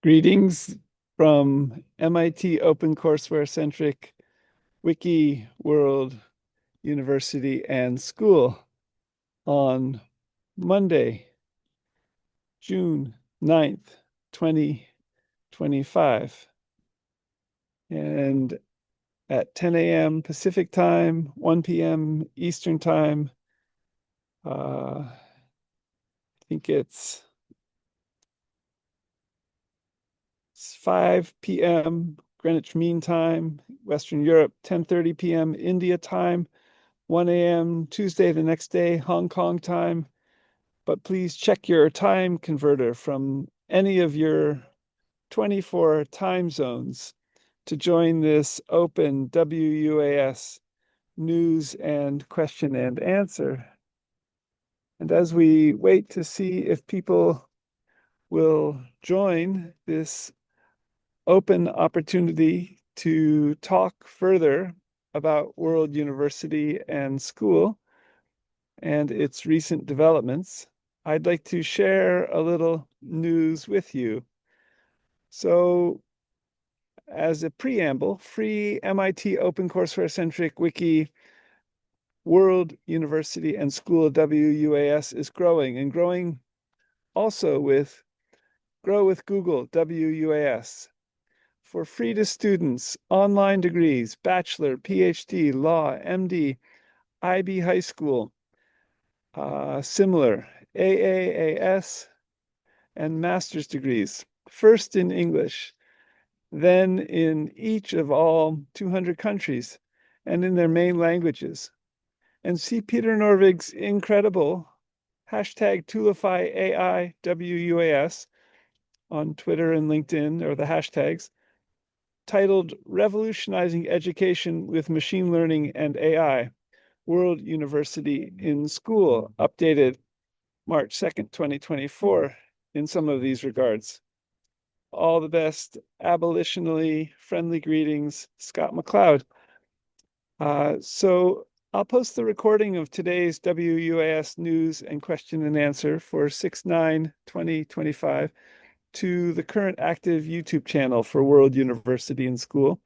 Greetings from MIT OpenCourseWare Centric Wiki World University and School on Monday, June 9th, 2025. And at 10 a.m. Pacific time, 1 p.m. Eastern time, I think it's 5 p.m. Greenwich Mean Time, Western Europe, 10:30 p.m. India time, 1 a.m. Tuesday the next day, Hong Kong time. But please check your time converter from any of your 24 time zones to join this open WUAS news and question and answer. And as we wait to see if people will join this open opportunity to talk further about World University and School and its recent developments, I'd like to share a little news with you. So, as a preamble, free MIT OpenCourseWare Centric Wiki World University and School WUAS is growing and growing also with Grow with Google WUAS. For free to students, online degrees, bachelor, PhD, law, MD, IB high school, similar, AAAS, and master's degrees, first in English, then in each of all 200 countries and in their main languages. And see Peter Norvig's incredible hashtag Tulify AI WUAS on Twitter and LinkedIn, or the hashtags, titled Revolutionizing Education with Machine Learning and AI, World University in School, updated March 2nd, 2024, in some of these regards. All the best, abolitionally friendly greetings, Scott McLeod. So I'll post the recording of today's WUAS news and question and answer for 6/9/2025 to the current active YouTube channel for World University and School,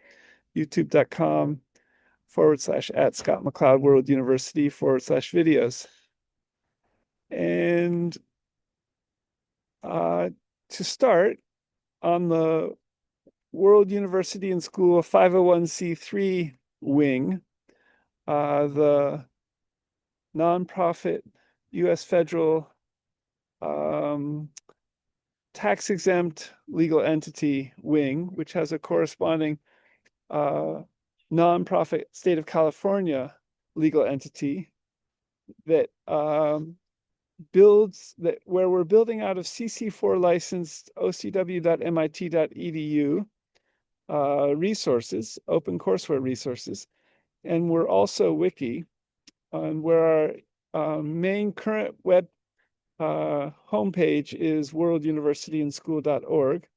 youtube.com/@ Scott McLeod World University /videos. And to start, on the World University and School 501c3 wing, the nonprofit U.S. federal tax-exempt legal entity wing, which has a corresponding nonprofit state of California legal entity that builds that where we're building out of CC4 licensed ocw.mit.edu resources, open courseware resources, and we're also wiki, and where our main current web homepage is worlduniversityandschool.org.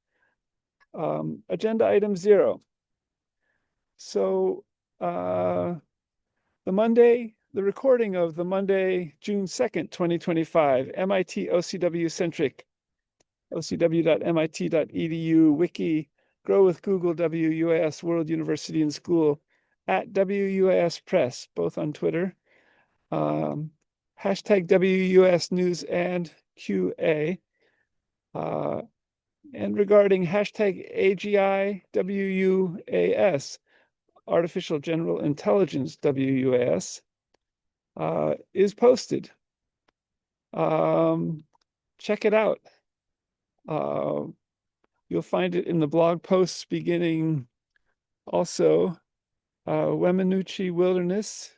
Agenda item 0. So the recording of the Monday, June 2nd, 2025, MIT OCW centric, ocw.mit.edu wiki, Grow with Google WUAS World University and School, at WUAS Press, both on Twitter. Hashtag WUAS News and QA. And regarding hashtag AGI WUAS, Artificial General Intelligence WUAS, is posted. Check it out. You'll find it in the blog posts beginning also Weminuche Wilderness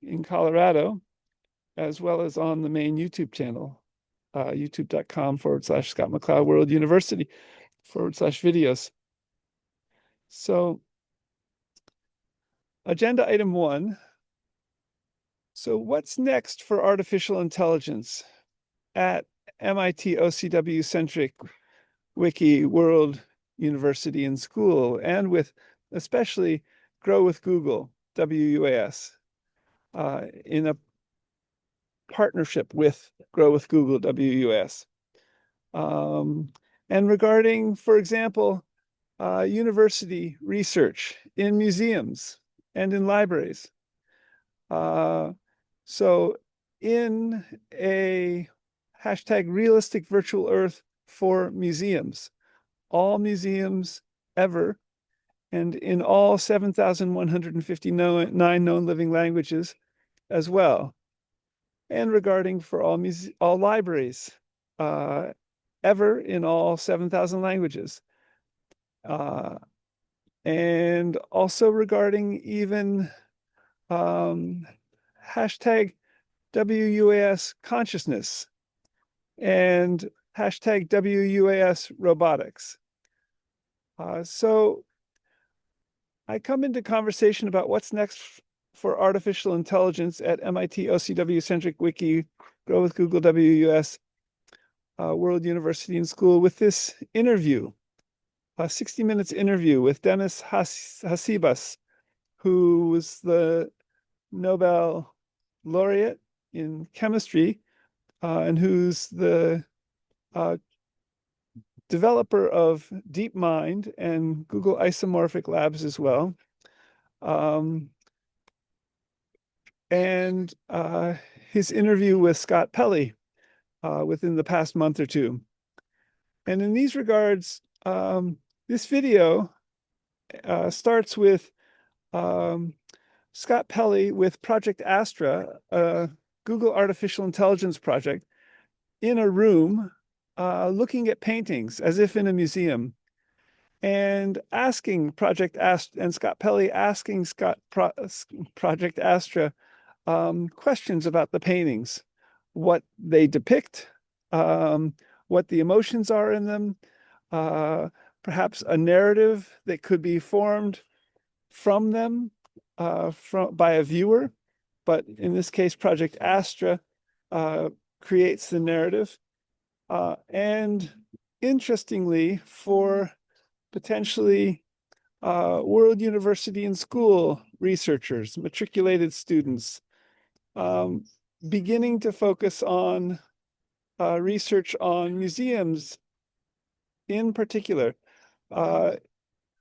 in Colorado, as well as on the main YouTube channel, youtube.com/Scott McLeod World University /videos. So, agenda item 1. So, what's next for artificial intelligence at MIT OCW centric Wiki World University and School, and with especially Grow with Google WUAS in a partnership with Grow with Google WUAS. and regarding, for example, university research in museums and in libraries. Uh, so in a hashtag realistic virtual earth for museums, all museums ever, and in all 7,159 known living languages as well. And regarding for all libraries uh, ever in all 7,000 languages. Uh, and also regarding even um, hashtag WUAS consciousness and hashtag WUAS robotics. So I come into conversation about what's next for artificial intelligence at MIT OCW Centric Wiki, Grow with Google WUS, World University and School with this interview, a 60 minutes interview with Dennis Hassibas, who was the Nobel laureate in chemistry and who's the developer of DeepMind and Google Isomorphic Labs as well. And his interview with Scott Pelley within the past month or two. And in these regards, this video starts with Scott Pelley with Project Astra, a Google artificial intelligence project, in a room looking at paintings as if in a museum, and asking Project Astra, and Scott Pelley asking Project Astra questions about the paintings, what they depict, what the emotions are in them, perhaps a narrative that could be formed from them by a viewer. But in this case, Project Astra creates the narrative. And interestingly, for potentially World University and School researchers, matriculated students, beginning to focus on research on museums in particular,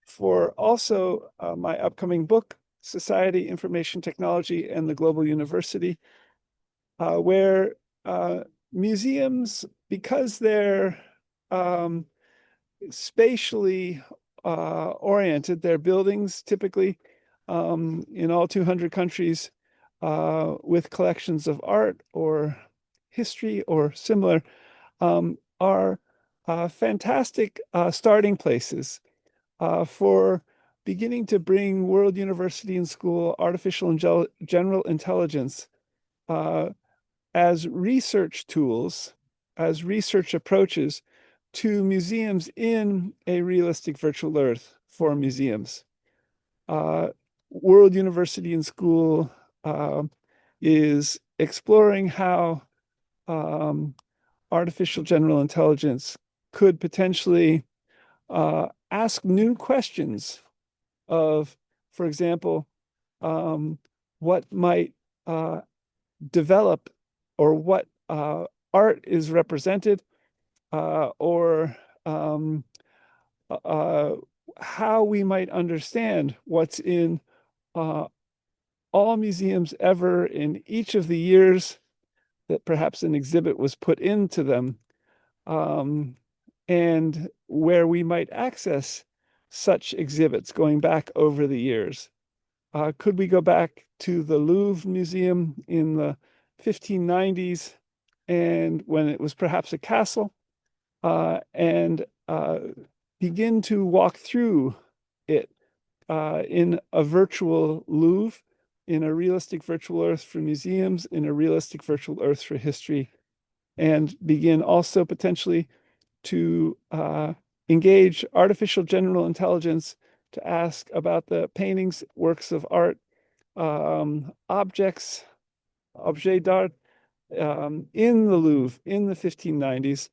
for also my upcoming book, Society, Information Technology, and the Global University, where museums, because they're spatially oriented, they're buildings typically in all 200 countries with collections of art or history or similar, are fantastic starting places for beginning to bring World University and School artificial and general intelligence as research tools, as research approaches to museums in a realistic virtual earth for museums. World University and School is exploring how artificial general intelligence could potentially ask new questions of, for example, what might develop, or what art is represented, or how we might understand what's in all museums ever in each of the years that perhaps an exhibit was put into them, and where we might access such exhibits going back over the years. Could we go back to the Louvre Museum in the 1590s, and when it was perhaps a castle, and begin to walk through it in a virtual Louvre, in a realistic virtual earth for museums, in a realistic virtual earth for history, and begin also potentially to engage artificial general intelligence to ask about the paintings, works of art, objects, objets d'art in the Louvre in the 1590s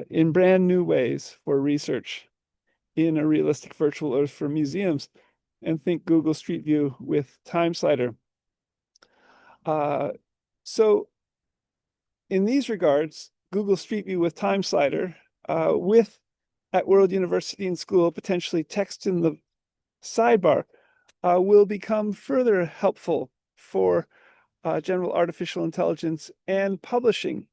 in brand new ways for research in a realistic virtual earth for museums, and think Google Street View with Time Slider. So in these regards, Google Street View with Time Slider with at World University and School, potentially text in the sidebar will become further helpful for general artificial intelligence and publishing,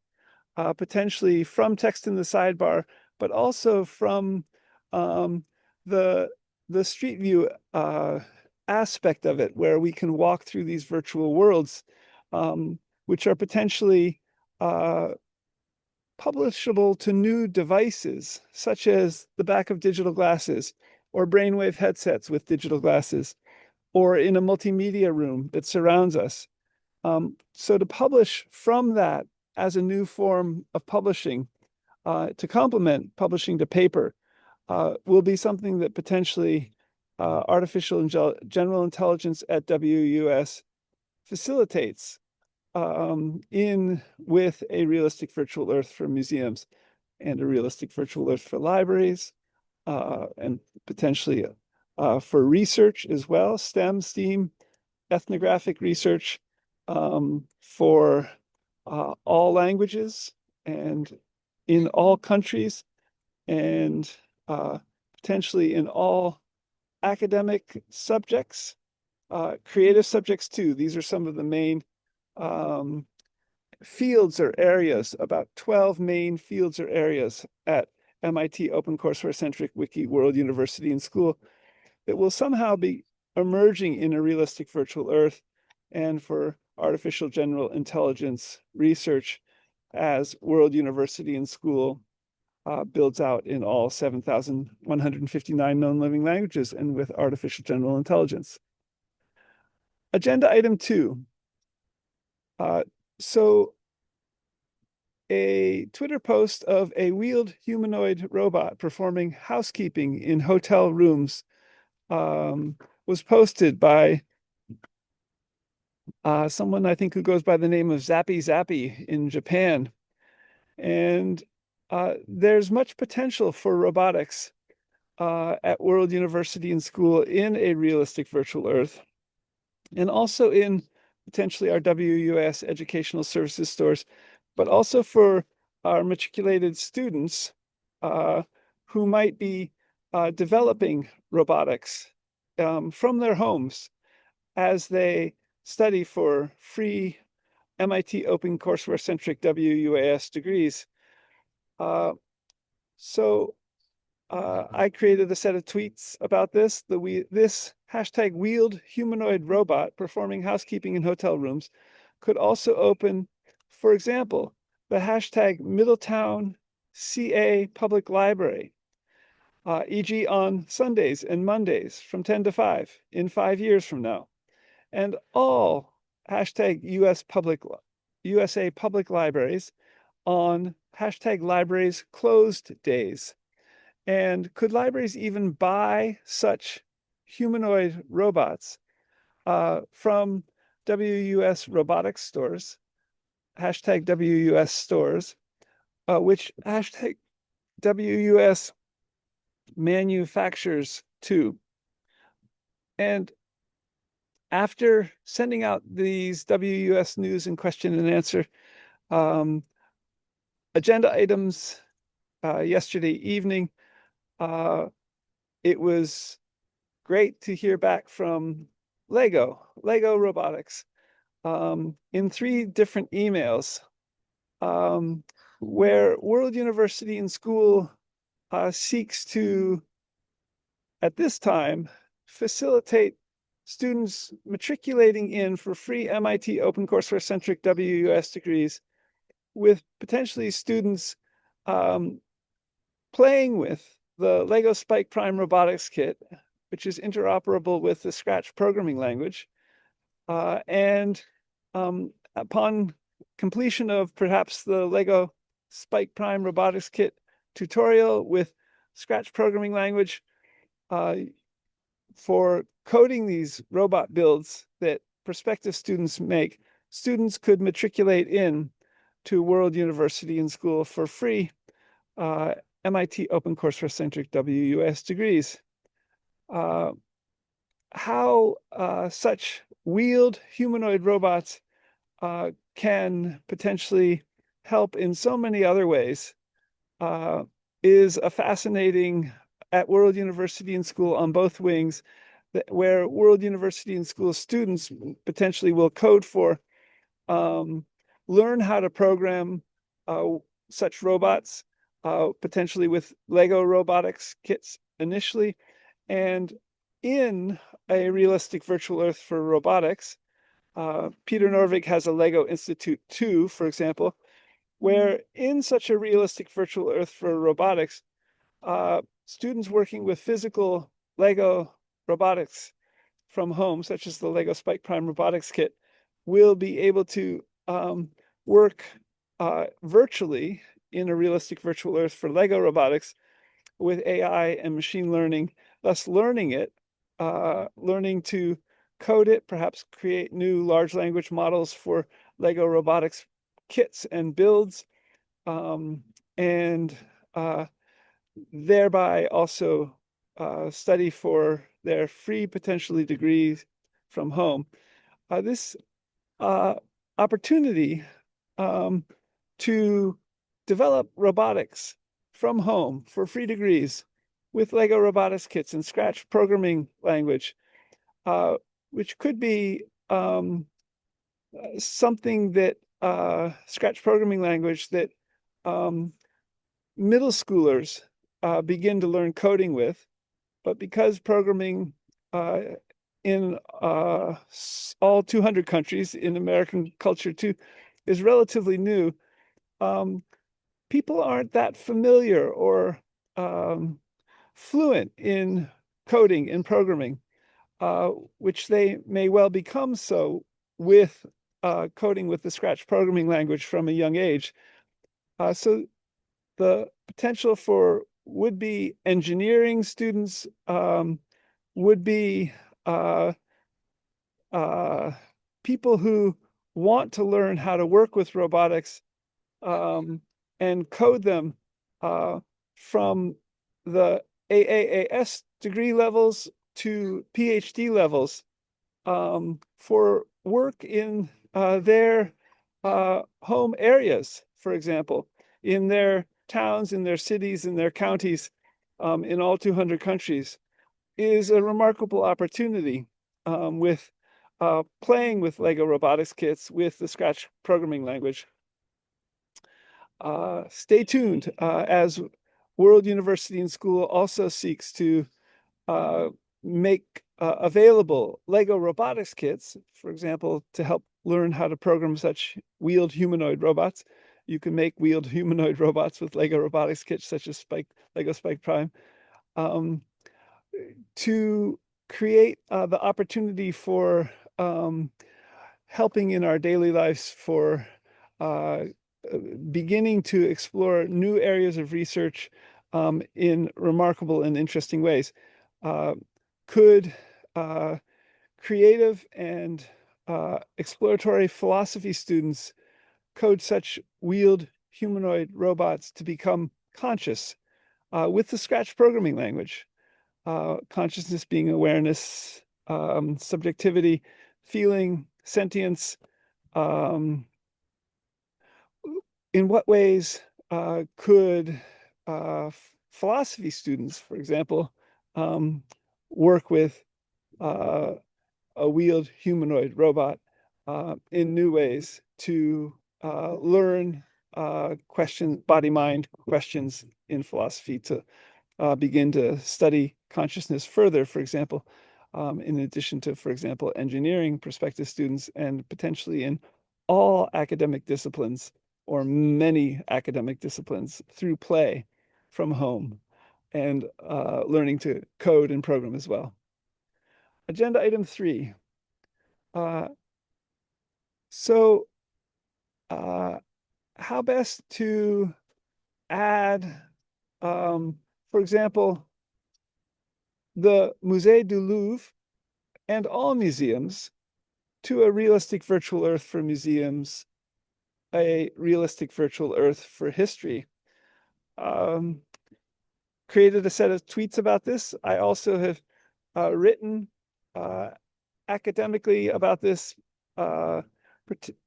potentially from text in the sidebar, but also from the Street View aspect of it, where we can walk through these virtual worlds, which are potentially publishable to new devices, such as the back of digital glasses or brainwave headsets with digital glasses, or in a multimedia room that surrounds us. So to publish from that as a new form of publishing, to complement publishing to paper, will be something that potentially artificial and general intelligence at WUS facilitates in with a realistic virtual Earth for museums and a realistic virtual Earth for libraries, and potentially for research as well, STEM, ethnographic research, for all languages and in all countries, and potentially in all academic subjects, creative subjects too. These are some of the main fields or areas, about 12 main fields or areas at MIT OpenCourseware Centric Wiki World University and School that will somehow be emerging in a realistic virtual Earth and for artificial general intelligence research as World University and School builds out in all 7,159 known living languages and with artificial general intelligence. Agenda item 2. So a Twitter post of a wheeled humanoid robot performing housekeeping in hotel rooms was posted by someone I think who goes by the name of Zappy Zappy in Japan. And there's much potential for robotics at World University and School in a realistic virtual Earth, and also in potentially our WUS educational services stores, but also for our matriculated students who might be developing robotics from their homes as they study for free MIT OpenCourseware centric WUAS degrees. So I created a set of tweets about this. This hashtag wheeled humanoid robot performing housekeeping in hotel rooms could also open, for example, the hashtag Middletown CA Public Library, e.g. on Sundays and Mondays from 10 to 5 in 5 years from now. And all hashtag USA Public Libraries on hashtag libraries closed days. And could libraries even buy such humanoid robots from WUS robotics stores, hashtag WUS stores, which hashtag WUS manufactures too. And after sending out these WUS news and question and answer agenda items yesterday evening, it was great to hear back from Lego Robotics in 3 different emails, where World University and School seeks to, at this time, facilitate students matriculating in for free MIT OpenCourseware centric WUS degrees, with potentially students playing with the Lego Spike Prime robotics kit, which is interoperable with the Scratch programming language. And upon completion of perhaps the Lego Spike Prime robotics kit tutorial with Scratch programming language, for coding these robot builds that prospective students make, students could matriculate in to World University and School for free MIT OpenCourseware centric WUS degrees. How such wheeled humanoid robots can potentially help in so many other ways is a fascinating at World University and School on both wings, where World University and School students potentially will code for, learn how to program such robots, potentially with Lego robotics kits initially, and in a realistic virtual Earth for robotics. Peter Norvig has a Lego Institute 2, for example, where in such a realistic virtual Earth for robotics, students working with physical Lego robotics from home, such as the Lego Spike Prime Robotics Kit, will be able to work virtually in a realistic virtual Earth for Lego robotics with AI and machine learning, thus learning it, learning to code it, perhaps create new large language models for Lego robotics kits and builds, and thereby also study for their free, potentially, degrees from home. This opportunity to develop robotics from home for free degrees with Lego robotics kits and Scratch programming language, which could be something that Scratch programming language that middle schoolers begin to learn coding with. But because programming in all 200 countries, in American culture too, is relatively new, people aren't that familiar or fluent in coding and programming, which they may well become so with coding with the Scratch programming language from a young age. So the potential for would-be engineering students, would-be people who want to learn how to work with robotics and code them from the AAAS degree levels to PhD levels for work in their home areas, for example, in their towns, in their cities, in their counties, in all 200 countries, is a remarkable opportunity with playing with Lego robotics kits with the Scratch programming language. Stay tuned as World University and School also seeks to make available Lego robotics kits, for example, to help learn how to program such wheeled humanoid robots. You can make wheeled humanoid robots with Lego robotics kits such as Lego Spike Prime, to create the opportunity for helping in our daily lives, for beginning to explore new areas of research in remarkable and interesting ways. Could creative and exploratory philosophy students code such wheeled humanoid robots to become conscious with the Scratch programming language? Consciousness being awareness, subjectivity, feeling, sentience. In what ways could philosophy students, for example, work with a wheeled humanoid robot in new ways to learn body-mind questions in philosophy, to begin to study consciousness further, for example, in addition to, for example, engineering prospective students, and potentially in all academic disciplines or many academic disciplines through play from home and learning to code and program as well. Agenda item 3. So how best to add, for example, the Musée du Louvre and all museums to a realistic virtual Earth for museums, a realistic virtual Earth for history. Created a set of tweets about this. I also have written academically about this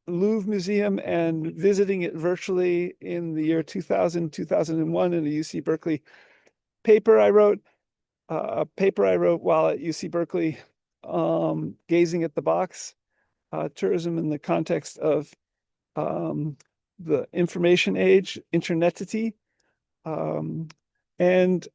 Louvre Museum and visiting it virtually in the year 2000, 2001 in a UC Berkeley paper I wrote, a paper I wrote while at UC Berkeley, gazing at the box, tourism in the context of the information age, internetity. And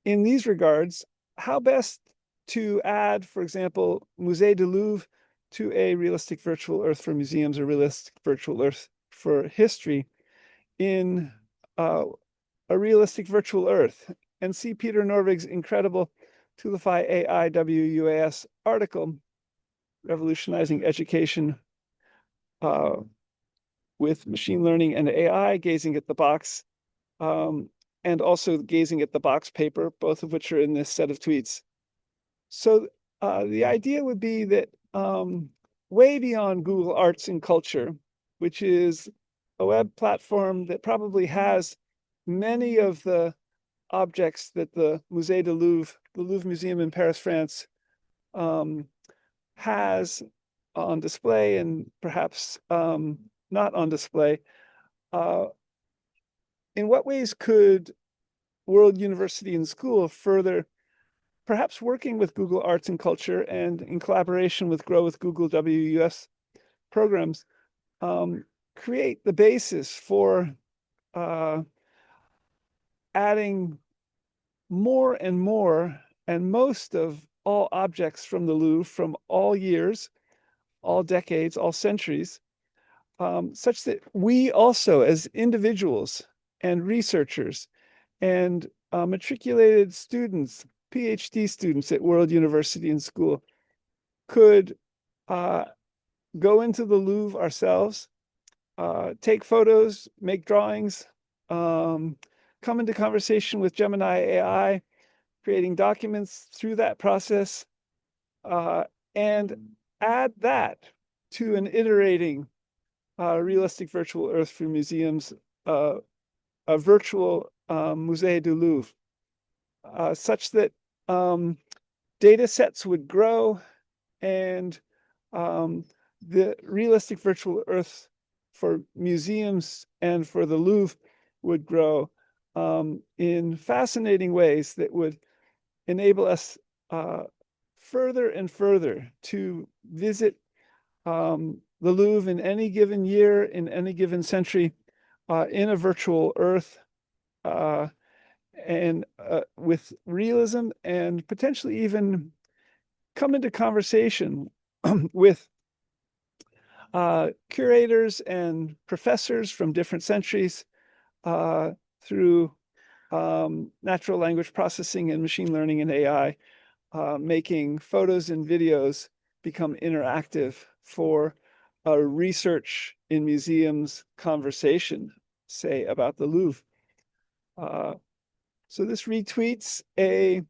in these regards, how best to add, for example, Musée du Louvre to a realistic virtual Earth for museums or realistic virtual Earth for history in a realistic virtual Earth, and see Peter Norvig's incredible Tulify AI WUAS article, Revolutionizing Education with Machine Learning and AI, gazing at the box, and also gazing at the box paper, both of which are in this set of tweets. So the idea would be that way beyond Google Arts and Culture, which is a web platform that probably has many of the objects that the Musée du Louvre, the Louvre Museum in Paris, France, has on display and perhaps not on display. In what ways could World University and School further, perhaps working with Google Arts and Culture and in collaboration with Grow with Google WUS programs, create the basis for adding more and more and most of all objects from the Louvre from all years, all decades, all centuries, such that we also, as individuals and researchers and matriculated students, PhD students at World University and School, could go into the Louvre ourselves, take photos, make drawings, come into conversation with Gemini AI, creating documents through that process, and add that to an iterating realistic virtual Earth for museums, a virtual Musée du Louvre, such that data sets would grow and the realistic virtual Earth for museums and for the Louvre would grow in fascinating ways that would enable us further and further to visit the Louvre in any given year, in any given century, in a virtual Earth, and with realism, and potentially even come into conversation with curators and professors from different centuries through natural language processing and machine learning and AI, making photos and videos become interactive for a research in museums conversation, say, about the Louvre. So this retweets a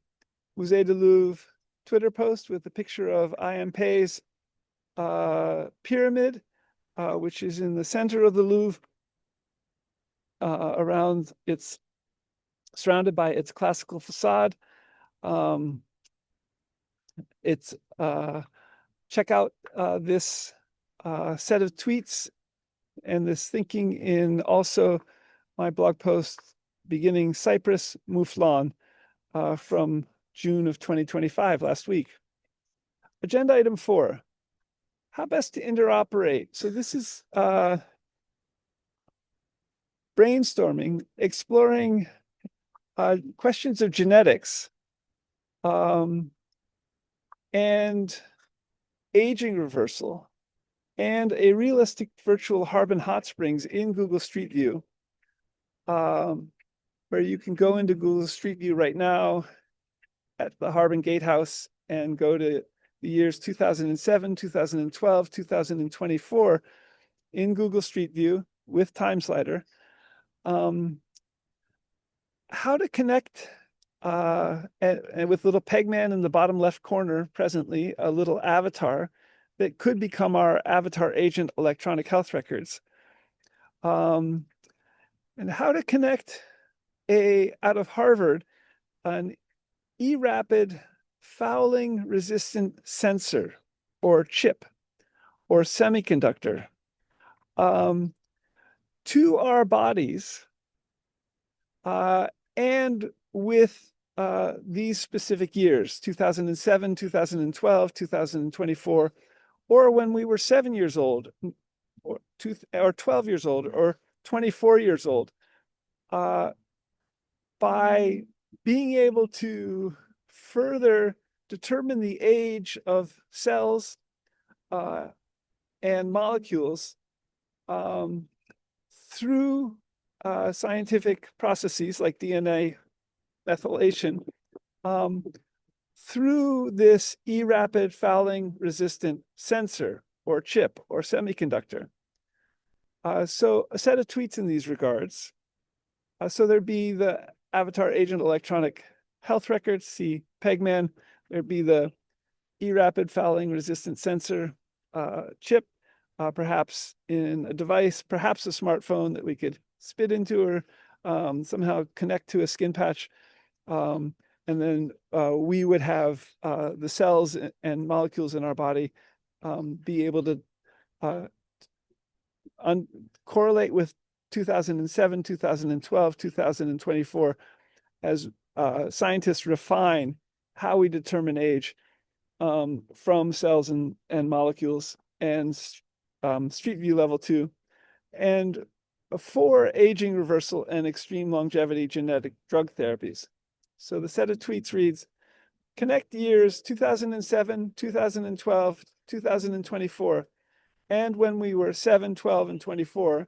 Musée du Louvre Twitter post with a picture of I.M. Pei's pyramid, which is in the center of the Louvre, surrounded by its classical facade. Check out this set of tweets and this thinking in also my blog post beginning Cyprus Mouflon from June of 2025, last week. Agenda item 4, how best to interoperate. So this is brainstorming, exploring questions of genetics and aging reversal and a realistic virtual Harbin hot springs in Google Street View, where you can go into Google Street View right now at the Harbin Gatehouse and go to the years 2007, 2012, 2024 in Google Street View with Time Slider. How to connect, and with little Pegman in the bottom left corner presently, a little avatar that could become our avatar agent electronic health records. And how to connect out of Harvard, an eRapid fouling resistant sensor or chip, or semiconductor. To our bodies, and with these specific years, 2007, 2012, 2024, or when we were 7 years old, or 12 years old, or 24 years old, by being able to further determine the age of cells and molecules through scientific processes like DNA methylation, through this E-rapid fouling resistant sensor or chip or semiconductor. So a set of tweets in these regards. So there'd be the Avatar Agent Electronic Health Records, see Pegman. There'd be the E-rapid fouling resistant sensor chip, perhaps in a device, perhaps a smartphone that we could spit into or somehow connect to a skin patch. And then we would have the cells and molecules in our body be able to correlate with 2007, 2012, 2024 as scientists refine how we determine age from cells and molecules and street view level 2. And for aging reversal and extreme longevity genetic drug therapies. So the set of tweets reads, connect years 2007, 2012, 2024, and when we were 7, 12, and 24,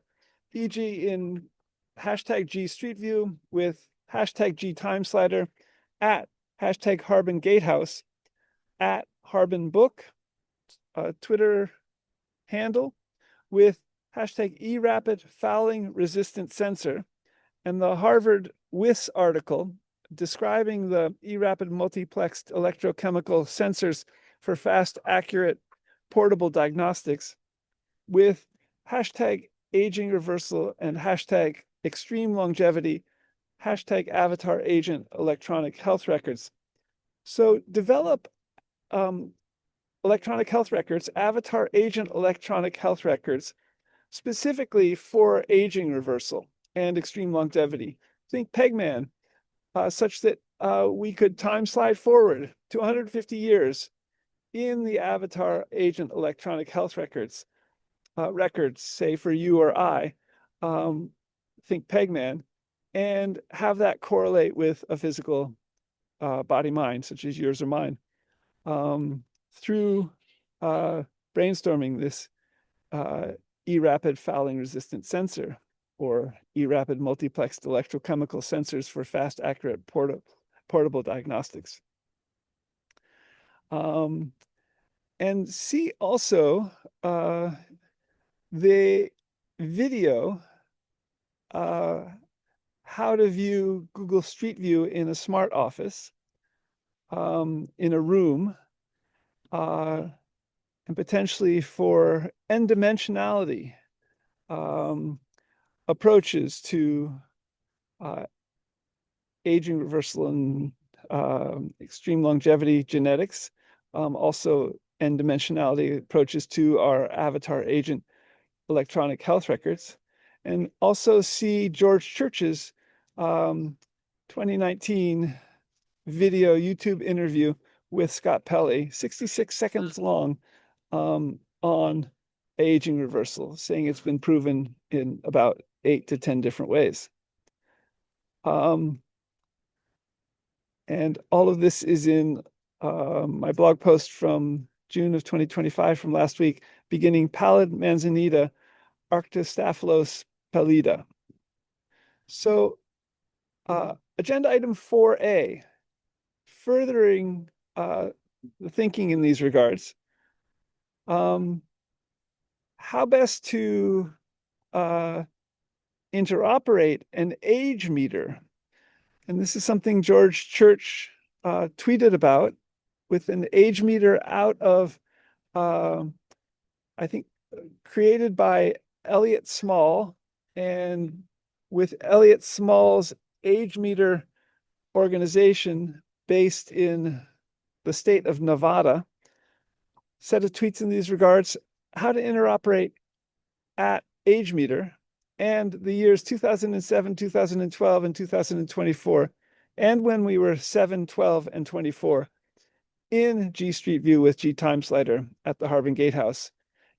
e.g. in hashtag G Street View with hashtag G Time Slider at hashtag Harbin Gatehouse at Harbin Book, Twitter handle with hashtag E-rapid fouling resistant sensor, and the Harvard WIS article describing the E-rapid multiplexed electrochemical sensors for fast, accurate, portable diagnostics with hashtag aging reversal and hashtag extreme longevity, hashtag Avatar Agent Electronic Health Records. So develop electronic health records, Avatar Agent Electronic Health Records, specifically for aging reversal and extreme longevity. Think Pegman, such that we could time slide forward to 150 years in the Avatar Agent Electronic Health Records, say for you or I, think Pegman, and have that correlate with a physical body-mind, such as yours or mine, through brainstorming this E-rapid fouling resistant sensor or E-rapid multiplexed electrochemical sensors for fast, accurate, portable diagnostics. And see also the video, how to view Google Street View in a smart office, in a room, and potentially for n-dimensionality approaches to aging reversal and extreme longevity genetics, also n-dimensionality approaches to our Avatar Agent Electronic Health Records, and also see George Church's 2019 video YouTube interview with Scott Pelley, 66 seconds long, on aging reversal, saying it's been proven in about 8 to 10 different ways. And all of this is in my blog post from June of 2025 from last week, beginning Pallid Manzanita, Arctostaphylos pallida. So agenda item 4A, furthering the thinking in these regards. How best to interoperate an age meter. And this is something George Church tweeted about, with an age meter out of, I think, created by Elliot Small, and with Elliot Small's age meter organization based in the state of Nevada. Set of tweets in these regards. how to interoperate at AgeMeter and the years 2007, 2012, and 2024, and when we were 7, 12, and 24 in G Street View with G Time Slider at the Harbin Gatehouse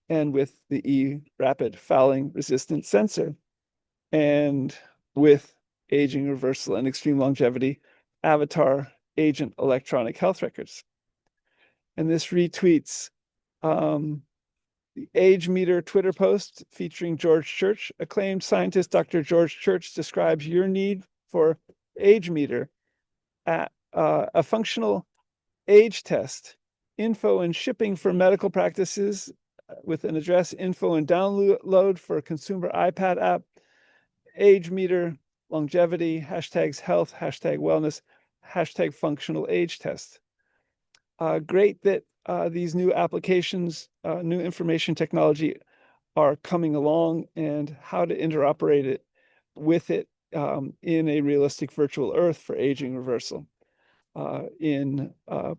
and with the E-Rapid fouling resistant sensor and with aging reversal and extreme longevity avatar agent electronic health records. And this retweets the AgeMeter Twitter post featuring George Church. Acclaimed scientist Dr. George Church describes your need for AgeMeter at a functional age test, info and shipping for medical practices with an address, info and download for consumer iPad app, AgeMeter, longevity, hashtags health, hashtag wellness, hashtag functional age test. Great that these new applications, new information technology are coming along, and how to interoperate it with it in a realistic virtual earth for aging reversal. In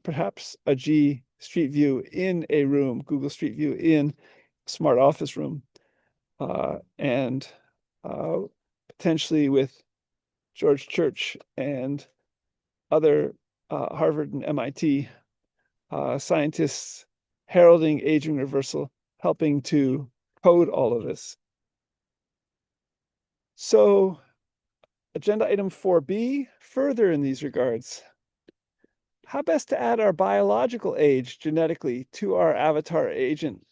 perhaps a G Street View in a room, Google Street View in smart office room, and potentially with George Church and other Harvard and MIT scientists heralding aging reversal, helping to code all of this. So agenda item 4B, further in these regards, how best to add our biological age genetically to our avatar agent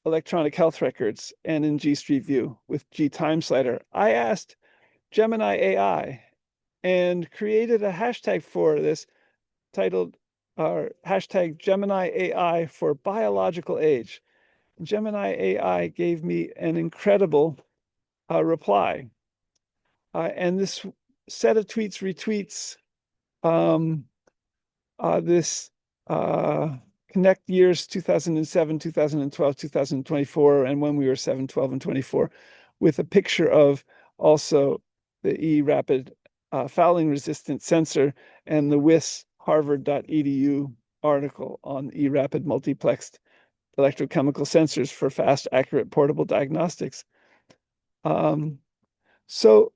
electronic health records and in G Street View with G Time Slider. I asked Gemini AI and created a hashtag for this titled hashtag Gemini AI for biological age. Gemini AI gave me an incredible reply. And this set of tweets retweets this connect years 2007, 2012, 2024, and when we were 7, 12, and 24, with a picture of also the E-Rapid fouling resistant sensor and the WIS harvard.edu article on E-Rapid multiplexed electrochemical sensors for fast, accurate, portable diagnostics. So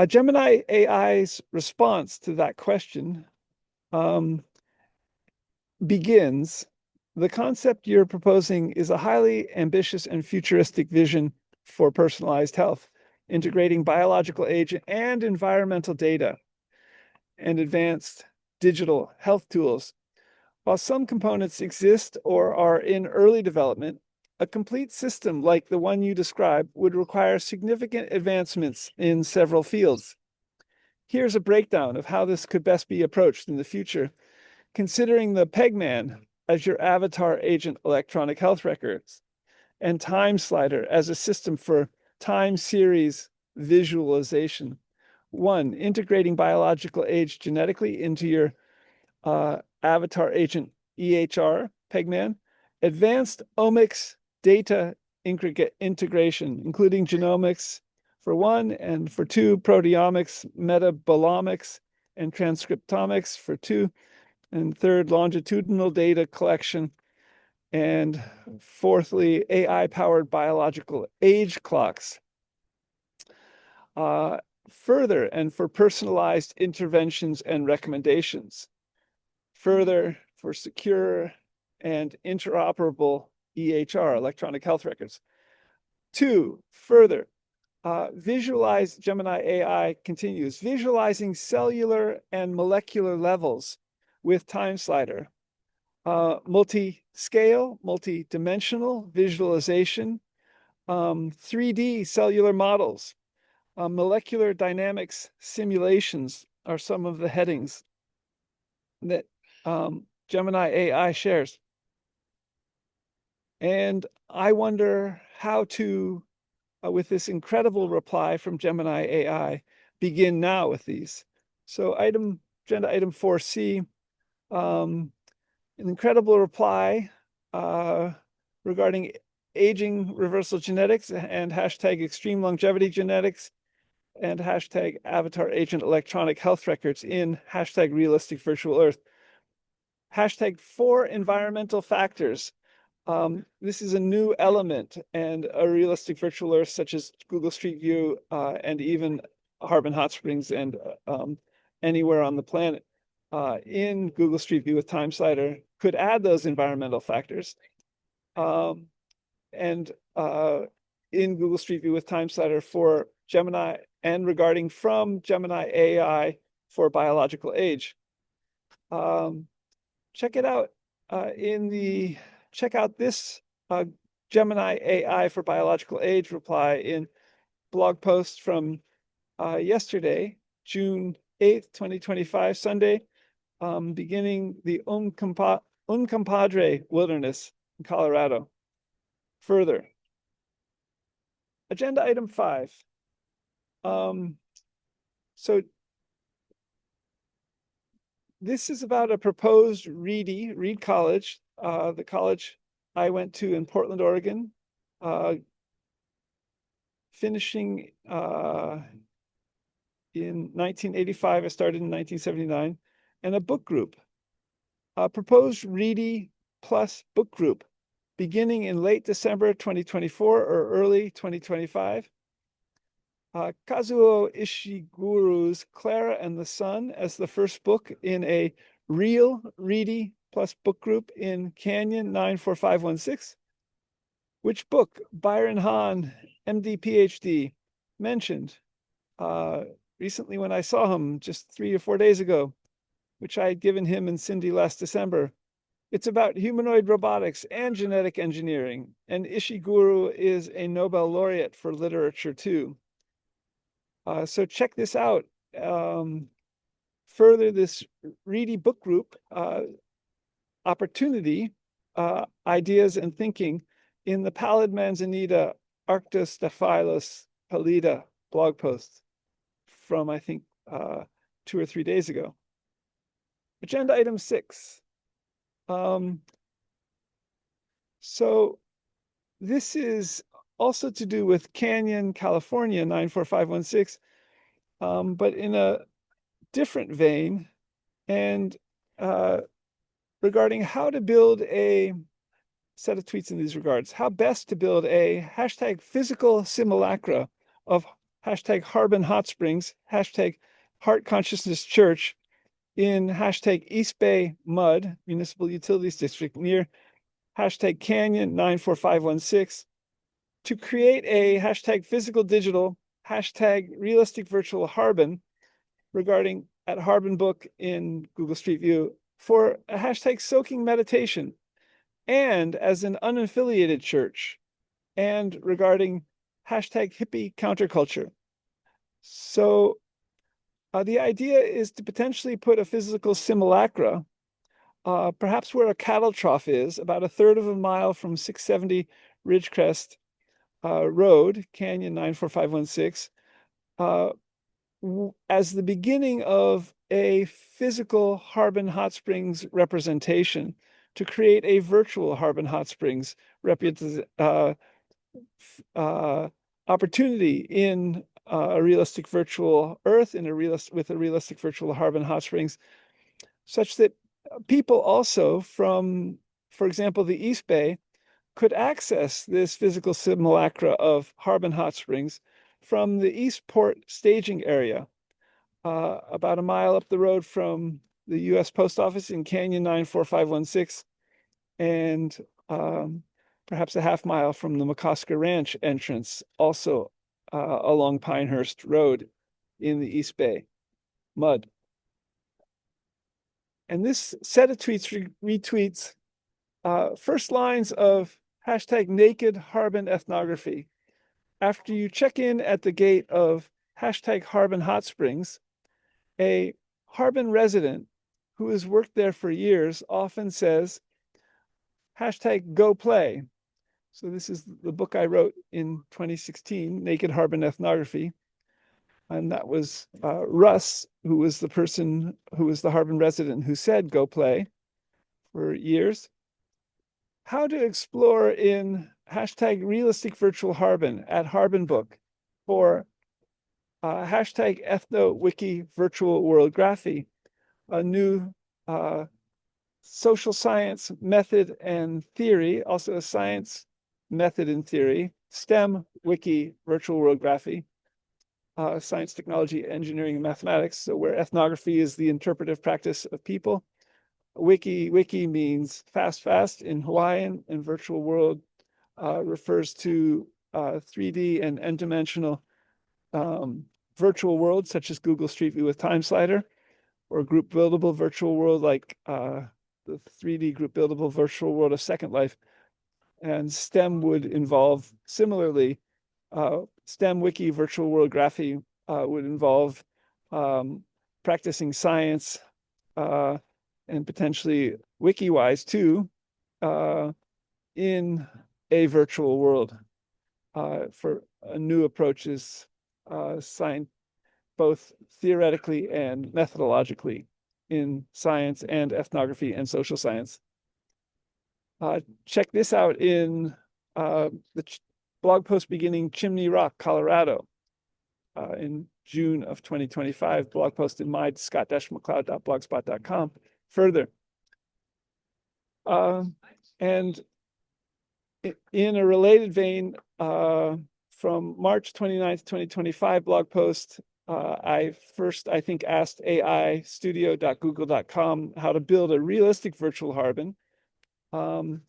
Gemini AI's response to that question begins, the concept you're proposing is a highly ambitious and futuristic vision for personalized health, integrating biological age and environmental data and advanced digital health tools. While some components exist or are in early development, a complete system like the one you describe would require significant advancements in several fields. Here's a breakdown of how this could best be approached in the future, considering the Pegman as your avatar agent electronic health records and Time Slider as a system for time series visualization. 1, integrating biological age genetically into your avatar agent EHR, Pegman, advanced omics data integration, including genomics for 1, and for 2, proteomics, metabolomics, and transcriptomics for 2, and 3rd, longitudinal data collection, and 4thly, AI-powered biological age clocks. Further, and for personalized interventions and recommendations. Further, for secure and interoperable EHR, electronic health records. 2, further, visualize, Gemini AI continues, visualizing cellular and molecular levels with Time Slider. Multi-scale, multi-dimensional visualization, 3D cellular models, molecular dynamics simulations are some of the headings that Gemini AI shares. And I wonder how to, with this incredible reply from Gemini AI, begin now with these. So agenda item 4C, an incredible reply regarding aging reversal genetics and hashtag extreme longevity genetics and hashtag avatar agent electronic health records in hashtag realistic virtual earth. Hashtag 4 environmental factors This is a new element, and a realistic virtual Earth such as Google Street View and even Harbin Hot Springs and anywhere on the planet in Google Street View with Time Slider could add those environmental factors. And in Google Street View with Time Slider for Gemini and regarding from Gemini AI for biological age. Check it out check out this Gemini AI for biological age reply in blog post from yesterday, June 8th, 2025, Sunday, beginning the Uncompahgre Wilderness in Colorado. Further, agenda item 5. So this is about a proposed Reed College, the college I went to in Portland, Oregon, finishing in 1985. I started in 1979, and a book group, a proposed Reedy Plus book group, beginning in late December 2024 or early 2025. Kazuo Ishiguro's Clara and the Sun as the first book in a real Reedy Plus book group in Canyon 94516. Which book Byron Hahn, MD, PhD, mentioned recently when I saw him just 3 or 4 days ago, which I had given him and Cindy last December. It's about humanoid robotics and genetic engineering, and Ishiguro is a Nobel laureate for literature too. So check this out. Further, this Reedy book group opportunity, ideas and thinking in the Pallid Manzanita Arctostaphylos pallida blog post from, I think, 2 or 3 days ago. Agenda item 6. So this is also to do with Canyon, California, 94516, but in a different vein, and regarding how to build a set of tweets in these regards, how best to build a hashtag physical simulacra of hashtag Harbin Hot Springs, hashtag Heart Consciousness Church in hashtag East Bay Mud Municipal Utilities District near hashtag Canyon 94516 to create a hashtag physical digital, hashtag realistic virtual Harbin regarding at Harbin Book in Google Street View for a hashtag soaking meditation and as an unaffiliated church and regarding hashtag hippie counterculture. So the idea is to potentially put a physical simulacra, perhaps where a cattle trough is, about 1/3 of a mile from 670 Ridgecrest Road, Canyon 94516, as the beginning of a physical Harbin Hot Springs representation to create a virtual Harbin Hot Springs opportunity in a realistic virtual Earth, with a realistic virtual Harbin Hot Springs, such that people also from, for example, the East Bay could access this physical simulacra of Harbin Hot Springs from the Eastport staging area, about a mile up the road from the U.S. Post Office in Canyon 94516, and perhaps a half mile from the McCosker Ranch entrance, also along Pinehurst Road in the East Bay Mud. And this set of tweets retweets first lines of hashtag naked Harbin ethnography. After you check in at the gate of hashtag Harbin Hot Springs, a Harbin resident who has worked there for years often says, hashtag go play. So this is the book I wrote in 2016, Naked Harbin Ethnography. And that was Russ, who was the person who was the Harbin resident who said go play for years. How to explore in hashtag realistic virtual Harbin at Harbin Book for hashtag ethno wiki virtual world graphy, a new social science method and theory, also a science method and theory, STEM, wiki, virtual world graphy, science, technology, engineering, and mathematics. So where ethnography is the interpretive practice of people. Wiki means fast in Hawaiian, and virtual world refers to 3D and n-dimensional virtual worlds, such as Google Street View with Time Slider, or group buildable virtual world like the 3D group buildable virtual world of Second Life. And STEM would involve, similarly, STEM wiki virtual world graphy would involve practicing science and potentially wiki-wise too in a virtual world for new approaches, science, both theoretically and methodologically in science and ethnography and social science. Check this out in the blog post beginning Chimney Rock, Colorado, in June of 2025, blog post in my.scott-mccloud.blogspot.com. Further, and in a related vein, from March 29th, 2025 blog post, I first, I think, asked aistudio.google.com how to build a realistic virtual Harbin, and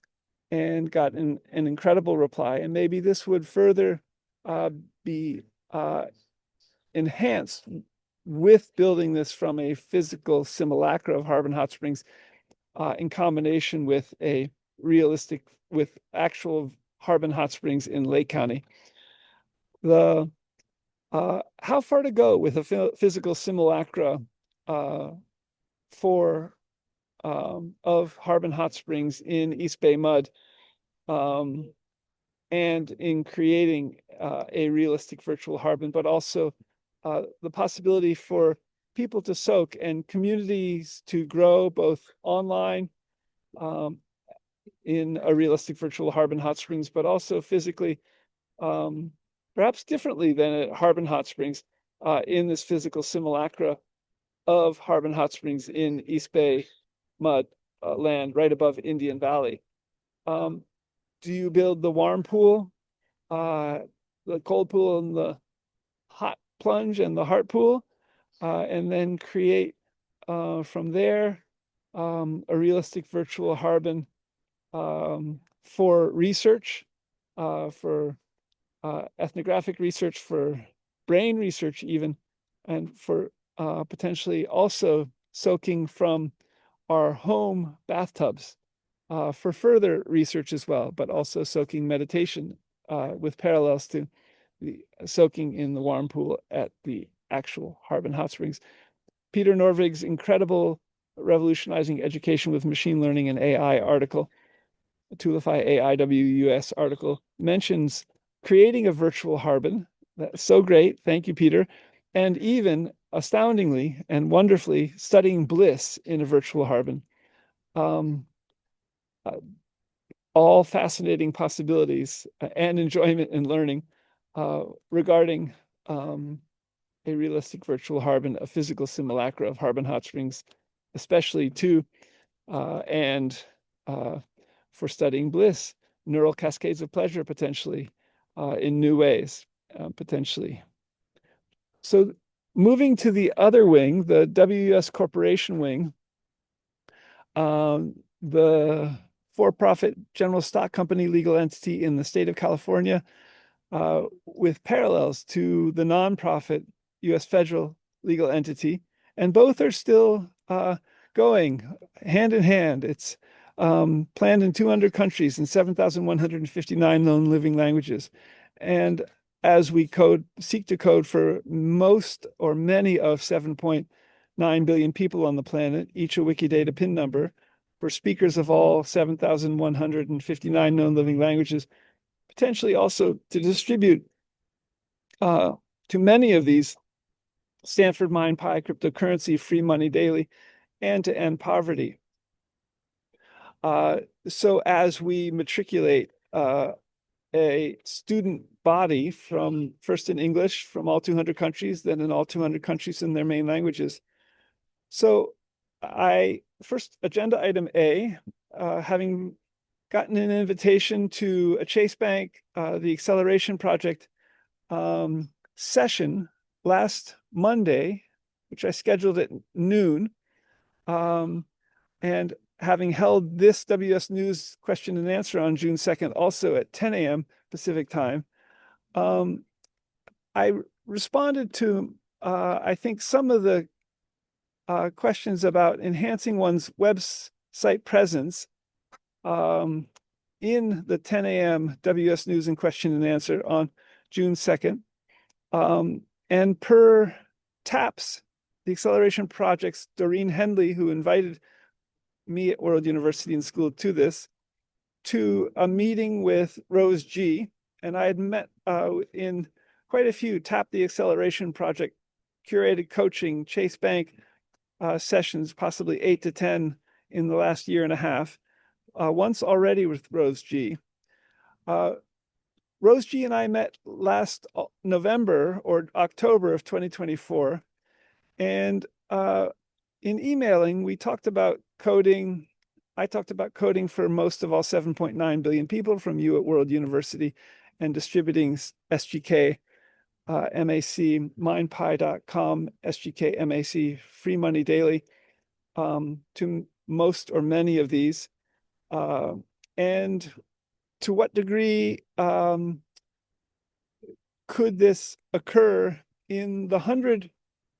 got an incredible reply. And maybe this would further be enhanced with building this from a physical simulacra of Harbin Hot Springs in combination with a realistic, with actual Harbin Hot Springs in Lake County. The how far to go with a physical simulacra for of Harbin Hot Springs in East Bay mud, and in creating a realistic virtual Harbin, but also the possibility for people to soak and communities to grow both online in a realistic virtual Harbin Hot Springs, but also physically, perhaps differently than at Harbin Hot Springs, in this physical simulacra of Harbin Hot Springs in East Bay mud land right above Indian Valley. Do you build the warm pool, the cold pool, and the hot plunge and the heart pool, and then create from there a realistic virtual Harbin for research, for ethnographic research, for brain research even, and for potentially also soaking from our home bathtubs for further research as well, but also soaking meditation with parallels to the soaking in the warm pool at the actual Harbin Hot Springs. Peter Norvig's incredible Revolutionizing Education with Machine Learning and AI article, Toolify AIWUS article, mentions creating a virtual Harbin. That's so great. Thank you, Peter. And even astoundingly and wonderfully studying bliss in a virtual Harbin. All fascinating possibilities and enjoyment and learning regarding a realistic virtual Harbin, a physical simulacra of Harbin Hot Springs, especially too, and for studying bliss, neural cascades of pleasure potentially in new ways, potentially. So moving to the other wing, the WUS Corporation wing, the for-profit general stock company legal entity in the state of California, with parallels to the nonprofit U.S. federal legal entity, and both are still going hand in hand. It's planned in 200 countries and 7,159 known living languages. And as we seek to code for most or many of 7.9 billion people on the planet, each a Wikidata PIN number, for speakers of all 7,159 known living languages, potentially also to distribute to many of these Stanford MindPy, cryptocurrency, free money daily, and to end poverty. So as we matriculate a student body from first in English from all 200 countries, then in all 200 countries in their main languages. So I first agenda item A, having gotten an invitation to a Chase Bank, the Acceleration Project session last Monday, which I scheduled at noon, and having held this WS News question and answer on June 2nd, also at 10 a.m. Pacific time, I responded to, I think, some of the questions about enhancing one's website presence in the 10 a.m. WS News and question and answer on June 2nd. And per TAPS, the Acceleration Project's Doreen Henley, who invited me at World University and School to this, to a meeting with Rose G. And I had met in quite a few TAP the Acceleration Project curated coaching Chase Bank sessions, possibly 8 to 10 in the last year and a half, once already with Rose G. Rose G and I met last November or October of 2024. And in emailing, we talked about coding. I talked about coding for most of all 7.9 billion people from you at World University and distributing SGK, MAC, mindpie.com, SGK, MAC, free money daily to most or many of these. And to what degree could this occur in the 100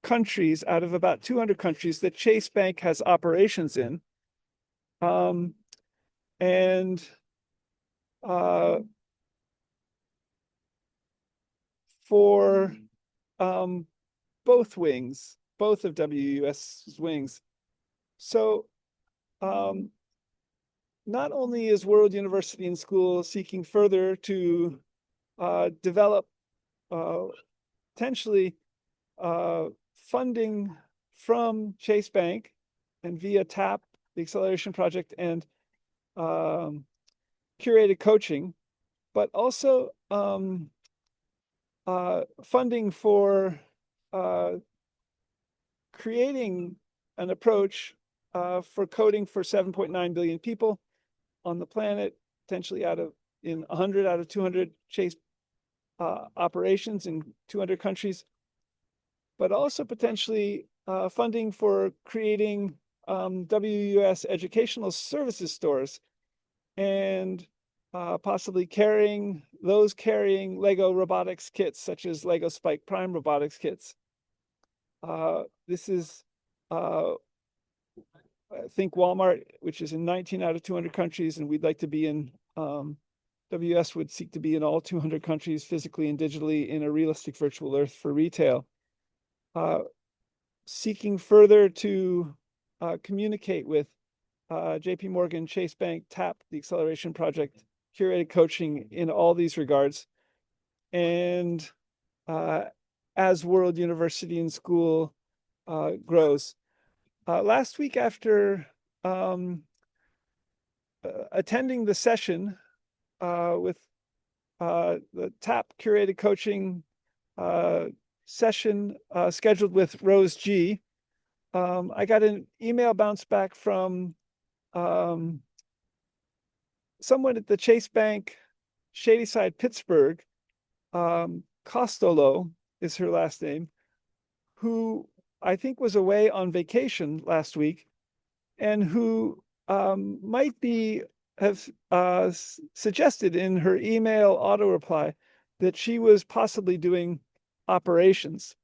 countries out of about 200 countries that Chase Bank has operations in? And for both wings, both of WUS's wings. So not only is World University and School seeking further to develop potentially funding from Chase Bank and via TAP, the Acceleration Project, and curated coaching, but also funding for creating an approach for coding for 7.9 billion people on the planet, potentially in 100 out of 200 Chase operations in 200 countries, but also potentially funding for creating WUS educational services stores and possibly carrying Lego robotics kits, such as Lego Spike Prime robotics kits. This is, I think, Walmart, which is in 19 out of 200 countries, and we'd like to be in, WS would seek to be in all 200 countries physically and digitally in a realistic virtual earth for retail. Seeking further to communicate with JP Morgan, Chase Bank, TAP, the Acceleration Project, curated coaching in all these regards. And as World University and School grows. Last week, after attending the session with the TAP curated coaching session scheduled with Rose G, I got an email bounce back from someone at the Chase Bank, Shadyside, Pittsburgh. Costello is her last name, who I think was away on vacation last week, and who might have suggested in her email auto reply that she was possibly doing operations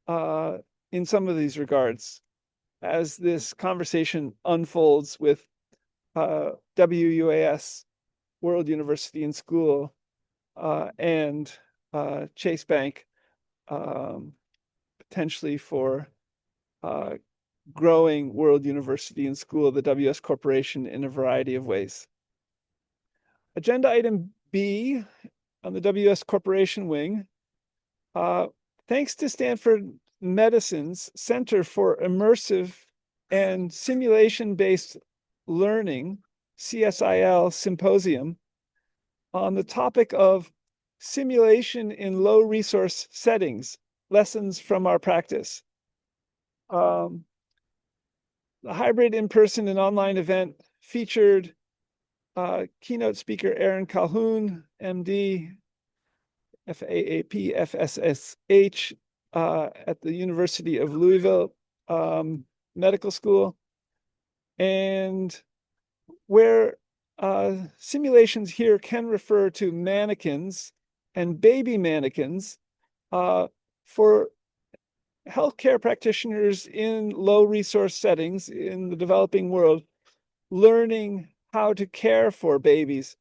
in some of these regards as this conversation unfolds with WUAS, World University and School, and Chase Bank, potentially for growing World University and School, the WS Corporation, in a variety of ways. Agenda item B on the WS Corporation wing. Thanks to Stanford Medicine's Center for Immersive and Simulation-Based Learning, CSIL Symposium, on the topic of simulation in low resource settings, lessons from our practice. The hybrid in-person and online event featured keynote speaker Aaron Calhoun, MD, FAAP, FSSH, at the University of Louisville Medical School, and where simulations here can refer to mannequins and baby mannequins for healthcare practitioners in low resource settings in the developing world, learning how to care for babies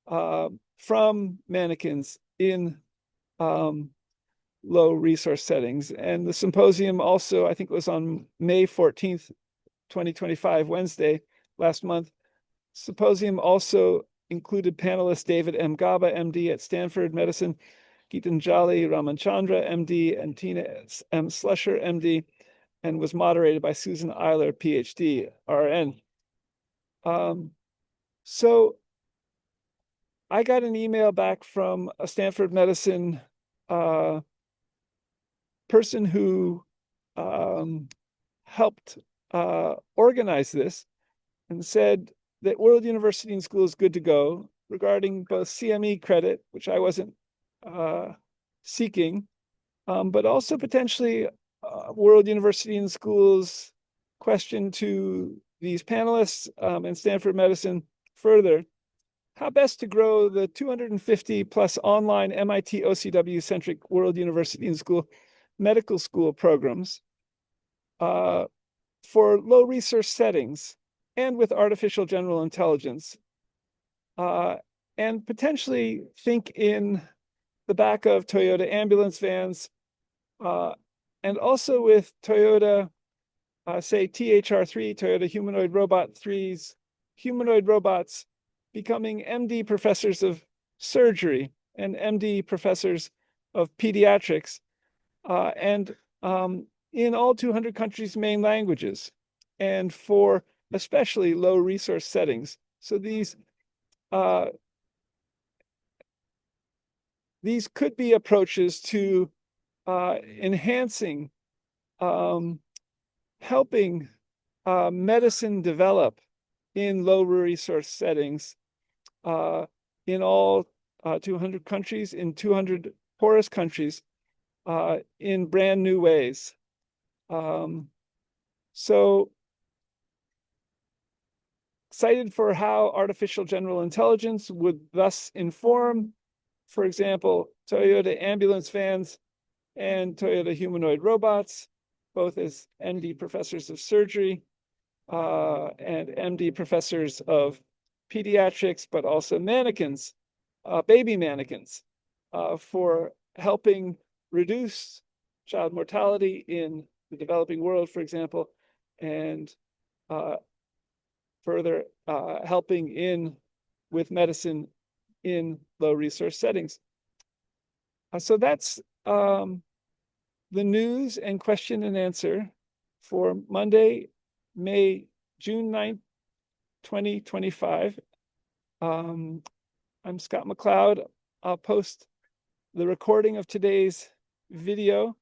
from mannequins in low resource settings. And the symposium also, I think it was on May 14th, 2025, Wednesday, last month. Symposium also included panelists David M. Gaba, MD at Stanford Medicine, Geetanjali Ramachandra, MD, and Tina M. Slusher, MD, and was moderated by Susan Eiler, PhD, RN. So I got an email back from a Stanford Medicine person who helped organize this and said that World University and School is good to go regarding both CME credit, which I wasn't seeking, but also potentially World University and School's question to these panelists and Stanford Medicine further: how best to grow the 250 plus online MIT OCW centric World University and School medical school programs for low resource settings and with artificial general intelligence, and potentially think in the back of Toyota ambulance vans, and also with Toyota, say THR3, Toyota Humanoid Robot 3's humanoid robots becoming MD professors of surgery and MD professors of pediatrics, and in all 200 countries' main languages, and for especially low resource settings. So these could be approaches to enhancing, helping medicine develop in low resource settings in all 200 countries, in 200 poorest countries, in brand new ways. So excited for how artificial general intelligence would thus inform, for example, Toyota ambulance vans and Toyota humanoid robots, both as MD professors of surgery and MD professors of pediatrics, but also mannequins, baby mannequins, for helping reduce child mortality in the developing world, for example, and further helping with medicine in low resource settings. So that's the news and question and answer for Monday, June 9th, 2025. I'm Scott McLeod. I'll post the recording of today's video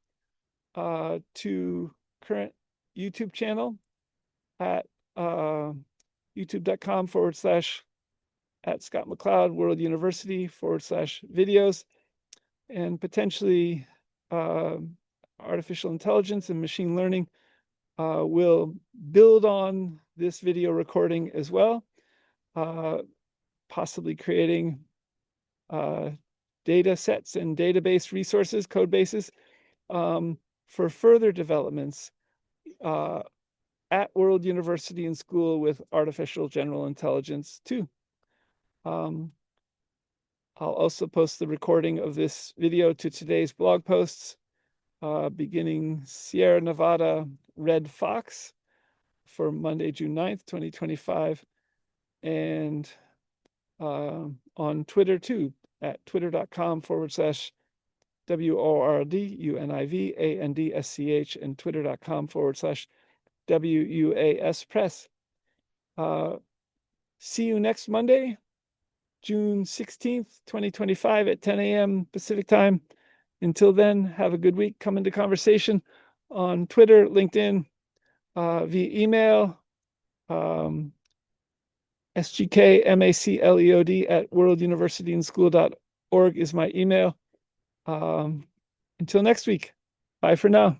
to current YouTube channel at youtube.com/@Scott McLeod World University /videos, and potentially artificial intelligence and machine learning will build on this video recording as well, possibly creating data sets and database resources, code bases, for further developments at World University and School with artificial general intelligence too. I'll also post the recording of this video to today's blog posts, beginning Sierra Nevada Red Fox for Monday, June 9th, 2025, and on Twitter too, at twitter.com/WORDUNIVANDSCH and twitter.com/WUAS Press. See you next Monday, June 16th, 2025 at 10 a.m. Pacific time. Until then, have a good week. Come into conversation on Twitter, LinkedIn, via email. sgkmacleod@worlduniversityandschool.org is my email. Until next week, bye for now.